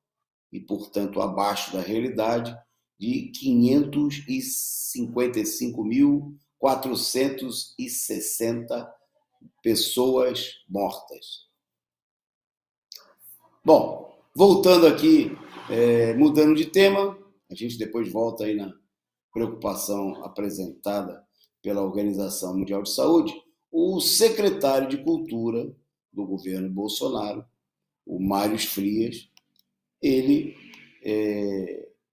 e, portanto, abaixo da realidade de 555.460 pessoas mortas. Bom, voltando aqui, mudando de tema, a gente depois volta aí na preocupação apresentada pela Organização Mundial de Saúde. O secretário de Cultura do governo Bolsonaro, o Mário Frias, ele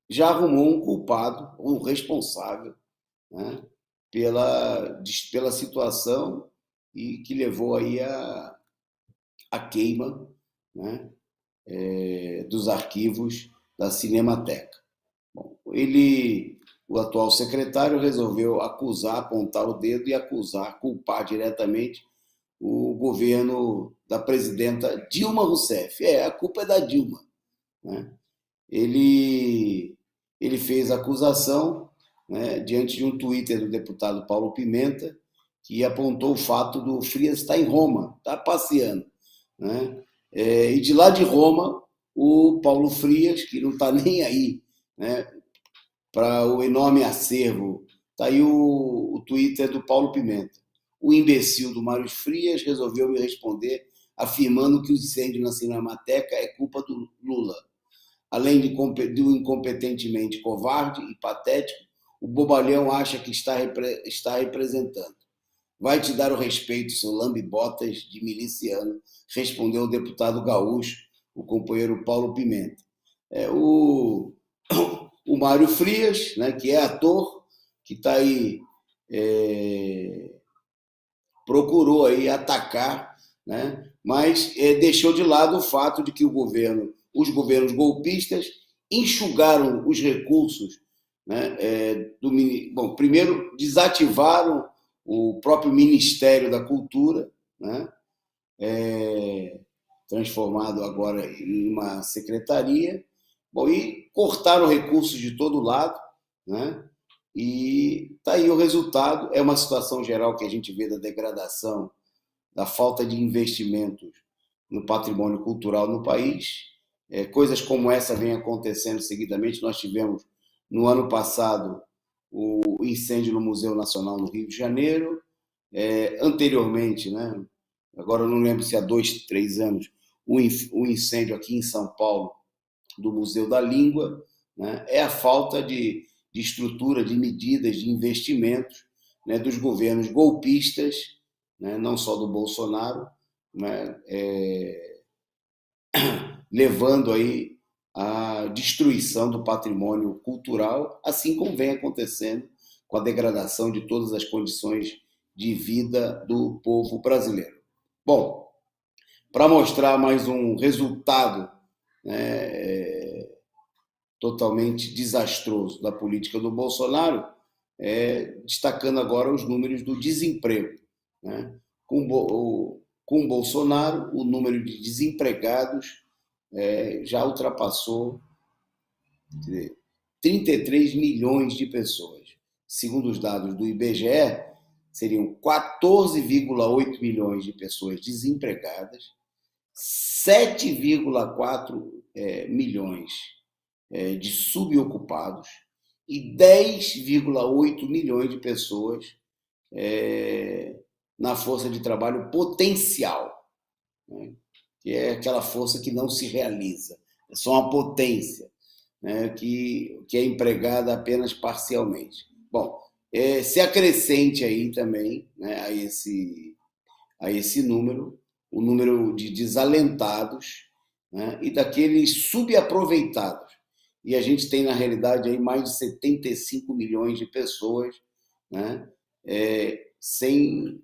já arrumou um culpado, um responsável, né, pela situação e que levou aí a queima, né, dos arquivos da Cinemateca. Bom, o atual secretário resolveu apontar o dedo e culpar diretamente o governo da presidenta Dilma Rousseff. A culpa é da Dilma. Né? Ele fez a acusação, né, diante de um Twitter do deputado Paulo Pimenta, que apontou o fato do Frias estar em Roma, estar passeando. Né? E de lá de Roma, o Paulo Frias, que não está nem aí, né, para o enorme acervo, está aí o Twitter do Paulo Pimenta. O imbecil do Mário Frias resolveu me responder afirmando que o incêndio na Cinemateca é culpa do Lula. Além do incompetentemente covarde e patético, o bobalhão acha que está representando. Vai te dar o respeito, seu lambe-botas de miliciano, respondeu o deputado gaúcho, o companheiro Paulo Pimenta. O Mário Frias, né, que é ator, que está aí, procurou aí atacar, né, mas deixou de lado o fato de que os governos golpistas enxugaram os recursos, né, bom, primeiro desativaram o próprio Ministério da Cultura, né, transformado agora em uma secretaria, bom, e cortaram recursos de todo lado, né? E está aí o resultado. É uma situação geral que a gente vê da degradação, da falta de investimentos no patrimônio cultural no país. Coisas como essa vêm acontecendo seguidamente. Nós tivemos, no ano passado, o incêndio no Museu Nacional no Rio de Janeiro. Anteriormente, né? Agora eu não lembro se há 2, 3 anos, o incêndio aqui em São Paulo, do Museu da Língua, né? É a falta de estrutura, de medidas, de investimentos, né, dos governos golpistas, né, não só do Bolsonaro, né, levando aí à destruição do patrimônio cultural, assim como vem acontecendo com a degradação de todas as condições de vida do povo brasileiro. Bom, para mostrar mais um resultado, né, totalmente desastroso da política do Bolsonaro, destacando agora os números do desemprego. Né? Com o Bolsonaro, o número de desempregados já ultrapassou 33 milhões de pessoas. Segundo os dados do IBGE, seriam 14,8 milhões de pessoas desempregadas, 7,4 milhões de subocupados e 10,8 milhões de pessoas na força de trabalho potencial, né? Que é aquela força que não se realiza, é só uma potência, né? que é empregada apenas parcialmente. Bom, se acrescente aí também, né, a esse número, o número de desalentados, né, e daqueles subaproveitados. E a gente tem, na realidade, aí mais de 75 milhões de pessoas, né, sem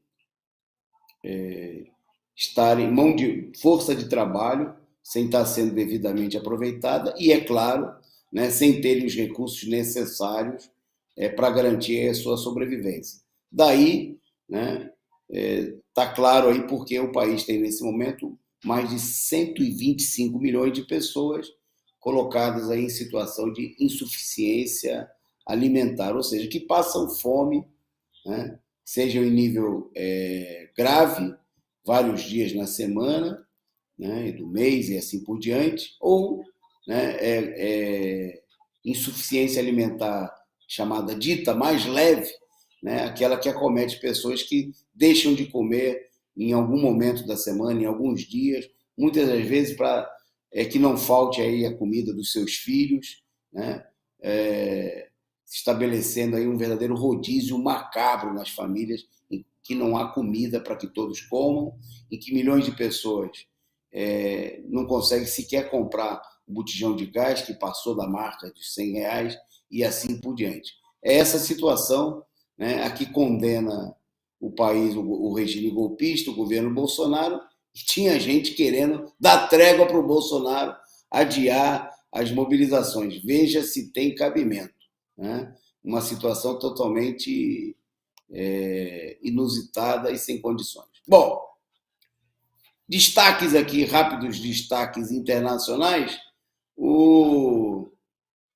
estar em mão de força de trabalho, sem estar sendo devidamente aproveitada e, é claro, né, sem terem os recursos necessários para garantir a sua sobrevivência. Daí, né, está claro aí porque o país tem, nesse momento, mais de 125 milhões de pessoas colocadas aí em situação de insuficiência alimentar, ou seja, que passam fome, né, seja em nível grave, vários dias na semana, né, do mês e assim por diante, ou, né, insuficiência alimentar chamada dita mais leve, né, aquela que acomete pessoas que deixam de comer em algum momento da semana, em alguns dias, muitas das vezes para que não falte aí a comida dos seus filhos, né, estabelecendo aí um verdadeiro rodízio macabro nas famílias, em que não há comida para que todos comam, em que milhões de pessoas não conseguem sequer comprar um botijão de gás que passou da marca de R$ 100 e assim por diante. É essa situação, né, a que condena o país, o regime golpista, o governo Bolsonaro, e tinha gente querendo dar trégua para o Bolsonaro, adiar as mobilizações. Veja se tem cabimento. Né? Uma situação totalmente inusitada e sem condições. Bom, destaques aqui, rápidos destaques internacionais.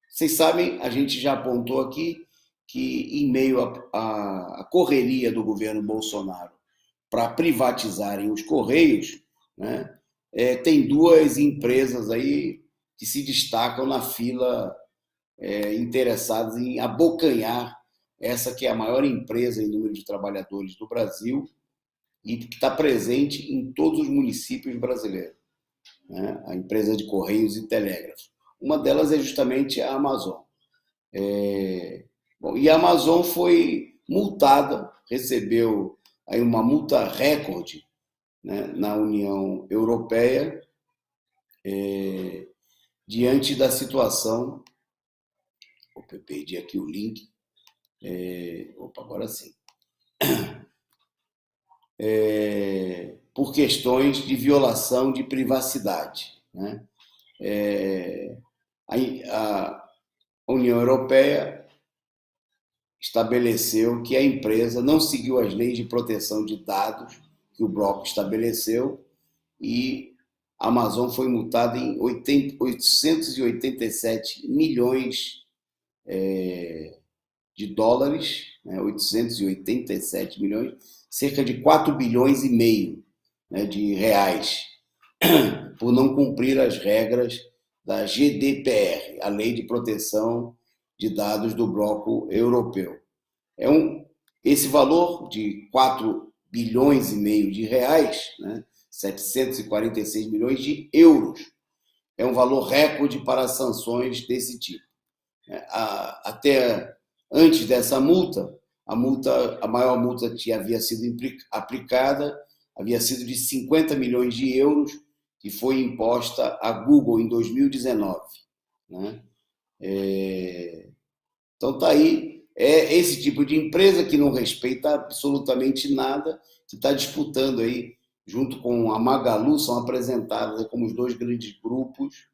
Vocês sabem, a gente já apontou aqui que, em meio à correria do governo Bolsonaro para privatizarem os Correios, né, tem duas empresas aí que se destacam na fila, interessadas em abocanhar essa que é a maior empresa em número de trabalhadores do Brasil e que está presente em todos os municípios brasileiros, né? A empresa de Correios e Telégrafos. Uma delas é justamente a Amazon. Bom, e a Amazon foi multada, recebeu aí uma multa recorde, né, na União Europeia, diante da situação. Opa, eu perdi aqui o link. Agora sim. Por questões de violação de privacidade. Né? A União Europeia estabeleceu que a empresa não seguiu as leis de proteção de dados que o bloco estabeleceu e a Amazon foi multada em 887 milhões de dólares, né, 887 milhões, cerca de 4 bilhões e meio, né, de reais, por não cumprir as regras da GDPR, a Lei de Proteção de Dados do Bloco Europeu. Esse valor de 4 bilhões e meio de reais, né, 746 milhões de euros, é um valor recorde para sanções desse tipo. Até antes dessa multa, a maior multa que havia sido aplicada havia sido de 50 milhões de euros, que foi imposta à Google em 2019. Né? Então está aí, é esse tipo de empresa que não respeita absolutamente nada, que está disputando aí, junto com a Magalu, são apresentadas como os dois grandes grupos,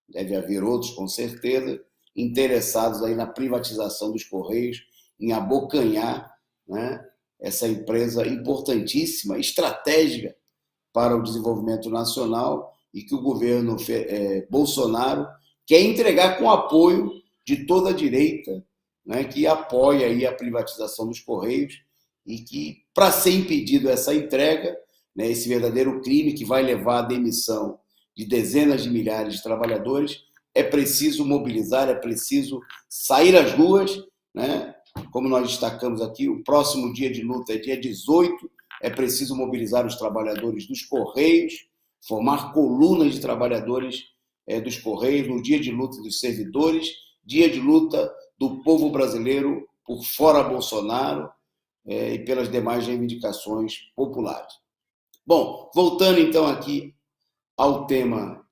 deve haver outros com certeza, interessados aí na privatização dos Correios, em abocanhar, né, essa empresa importantíssima, estratégica para o desenvolvimento nacional e que o governo Bolsonaro quer entregar com apoio de toda a direita, né, que apoia aí a privatização dos Correios e que, para ser impedido essa entrega, né, esse verdadeiro crime que vai levar à demissão de dezenas de milhares de trabalhadores, é preciso mobilizar, é preciso sair às ruas, né? Como nós destacamos aqui, o próximo dia de luta é dia 18, é preciso mobilizar os trabalhadores dos Correios, formar colunas de trabalhadores dos Correios no dia de luta dos servidores, dia de luta do povo brasileiro por fora Bolsonaro e pelas demais reivindicações populares. Bom, voltando então aqui ao tema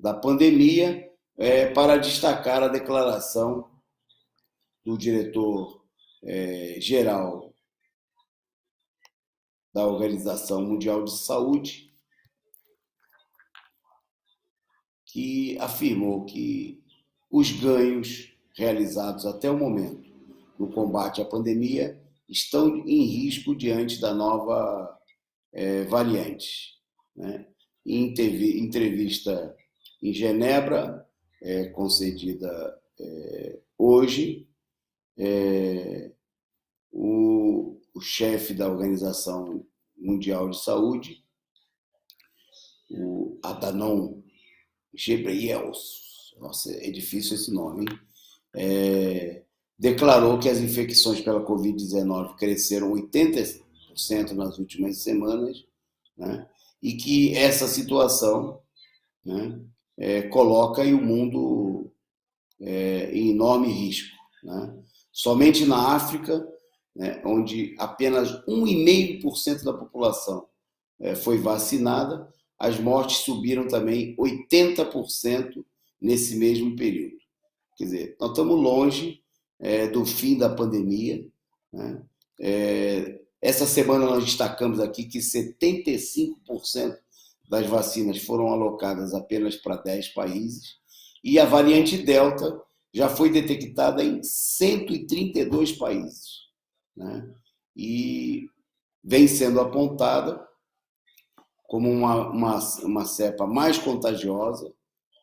da pandemia, para destacar a declaração do diretor-geral da Organização Mundial de Saúde, que afirmou que os ganhos realizados até o momento no combate à pandemia estão em risco diante da nova variante. Né? Em entrevista em Genebra, concedida hoje, o chefe da Organização Mundial de Saúde, o Adhanom Ghebreyesus, nossa, é difícil esse nome, declarou que as infecções pela Covid-19 cresceram 80% nas últimas semanas, né? E que essa situação, né, coloca o mundo em enorme risco. Né? Somente na África, né, onde apenas 1,5% da população foi vacinada, as mortes subiram também 80% nesse mesmo período. Quer dizer, nós estamos longe do fim da pandemia. Né? Essa semana nós destacamos aqui que 75% das vacinas foram alocadas apenas para 10 países e a variante Delta já foi detectada em 132 países. Né? E vem sendo apontada como uma cepa mais contagiosa,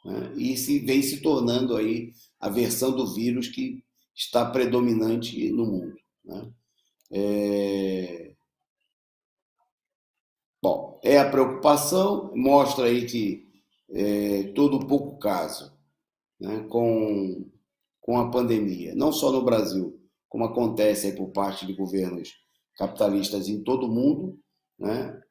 né? E vem se tornando aí a versão do vírus que está predominante no mundo. Né? Bom, é a preocupação, mostra aí que todo pouco caso, né, com a pandemia, não só no Brasil, como acontece aí por parte de governos capitalistas em todo o mundo, né,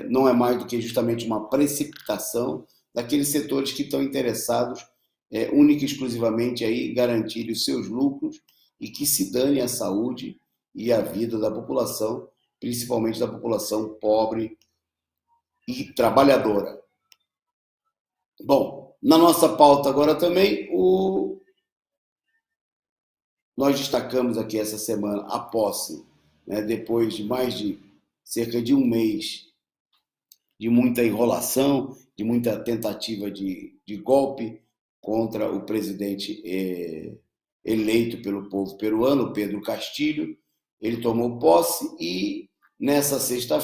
não é mais do que justamente uma precipitação daqueles setores que estão interessados única e exclusivamente aí garantir os seus lucros e que se dane a saúde e a vida da população, principalmente da população pobre e trabalhadora. Bom, na nossa pauta agora também, nós destacamos aqui essa semana a posse, né, depois de mais de cerca de um mês de muita enrolação, de muita tentativa de golpe contra o presidente eleito pelo povo peruano, Pedro Castillo. Ele tomou posse e nessa sexta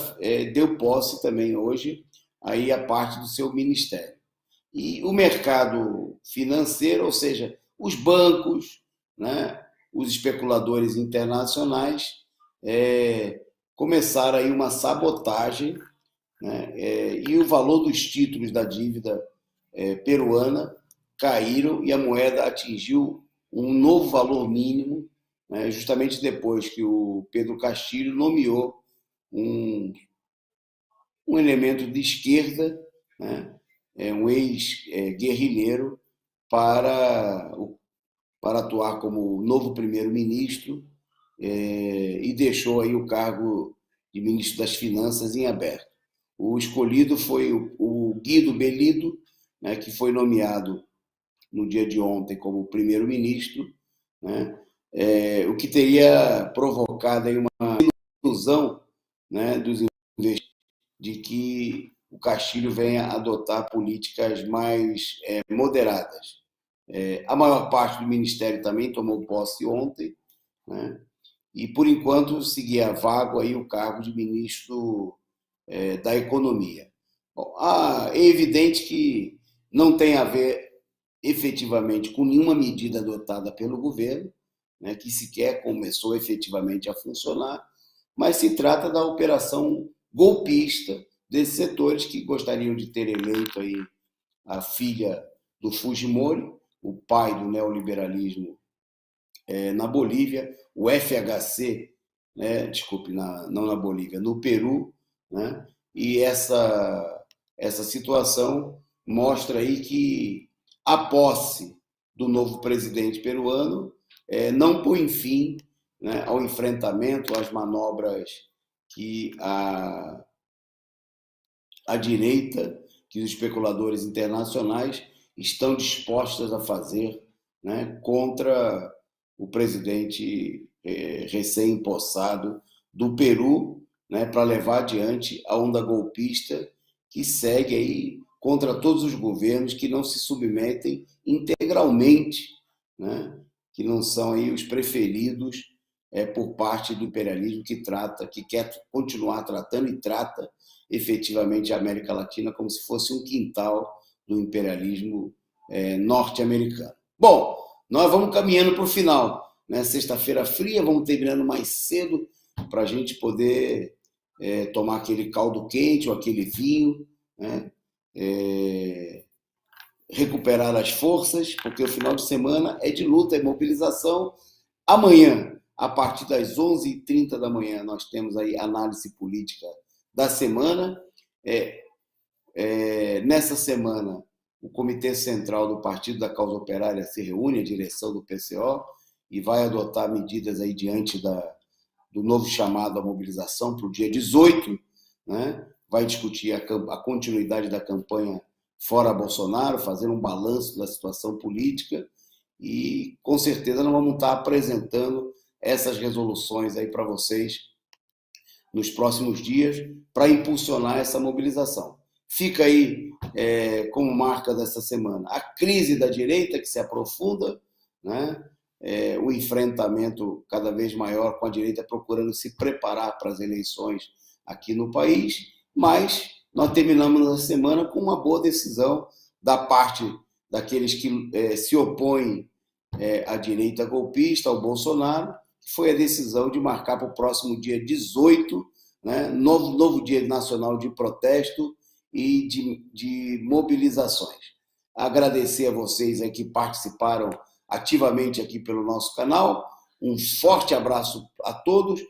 deu posse também hoje aí a parte do seu ministério. E o mercado financeiro, ou seja, os bancos, né, os especuladores internacionais, começaram aí uma sabotagem, né, e o valor dos títulos da dívida peruana caíram e a moeda atingiu um novo valor mínimo, né, justamente depois que o Pedro Castillo nomeou um elemento de esquerda, né, um ex-guerrilheiro, para atuar como novo primeiro-ministro e deixou aí o cargo de ministro das Finanças em aberto. O escolhido foi o Guido Bellido, né, que foi nomeado no dia de ontem como primeiro-ministro, né, o que teria provocado aí uma ilusão, né, dos investidores de que o Castilho venha adotar políticas mais moderadas. A maior parte do ministério também tomou posse ontem, né, e por enquanto seguia vago aí o cargo de ministro da Economia. Bom, é evidente que não tem a ver efetivamente com nenhuma medida adotada pelo governo, né, que sequer começou efetivamente a funcionar, mas se trata da operação golpista desses setores que gostariam de ter eleito aí a filha do Fujimori, o pai do neoliberalismo na Bolívia, o FHC, né, desculpe, não na Bolívia, no Peru, né, e essa situação mostra aí que a posse do novo presidente peruano não põe fim, né, ao enfrentamento, às manobras que a direita, que os especuladores internacionais estão dispostos a fazer, né, contra o presidente recém-impossado do Peru, né, para levar adiante a onda golpista que segue aí contra todos os governos que não se submetem integralmente, né, que não são aí os preferidos por parte do imperialismo que quer continuar tratando e trata efetivamente a América Latina como se fosse um quintal do imperialismo norte-americano. Bom, nós vamos caminhando para o final, né? Sexta-feira fria, vamos terminando mais cedo para a gente poder tomar aquele caldo quente ou aquele vinho, né? Recuperar as forças, porque o final de semana é de luta, é mobilização. Amanhã, a partir das 11h30 da manhã, nós temos aí análise política da semana. Nessa semana, o Comitê Central do Partido da Causa Operária se reúne, a direção do PCO, e vai adotar medidas aí diante do novo chamado à mobilização para o dia 18, né? Vai discutir a continuidade da campanha fora Bolsonaro, fazer um balanço da situação política e, com certeza, nós vamos estar apresentando essas resoluções aí para vocês nos próximos dias para impulsionar essa mobilização. Fica aí como marca dessa semana a crise da direita que se aprofunda, né? O enfrentamento cada vez maior com a direita procurando se preparar para as eleições aqui no país, mas nós terminamos a semana com uma boa decisão da parte daqueles que se opõem à direita golpista, ao Bolsonaro, que foi a decisão de marcar para o próximo dia 18, né, novo dia nacional de protesto e de mobilizações. Agradecer a vocês aí que participaram ativamente aqui pelo nosso canal. Um forte abraço a todos.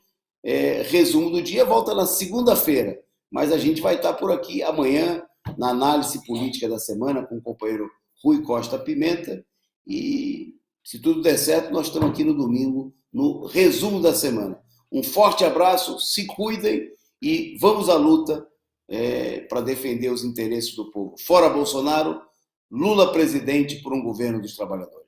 Resumo do dia volta na segunda-feira, mas a gente vai estar por aqui amanhã na análise política da semana com o companheiro Rui Costa Pimenta e, se tudo der certo, nós estamos aqui no domingo no resumo da semana. Um forte abraço, se cuidem e vamos à luta para defender os interesses do povo. Fora Bolsonaro, Lula presidente por um governo dos trabalhadores.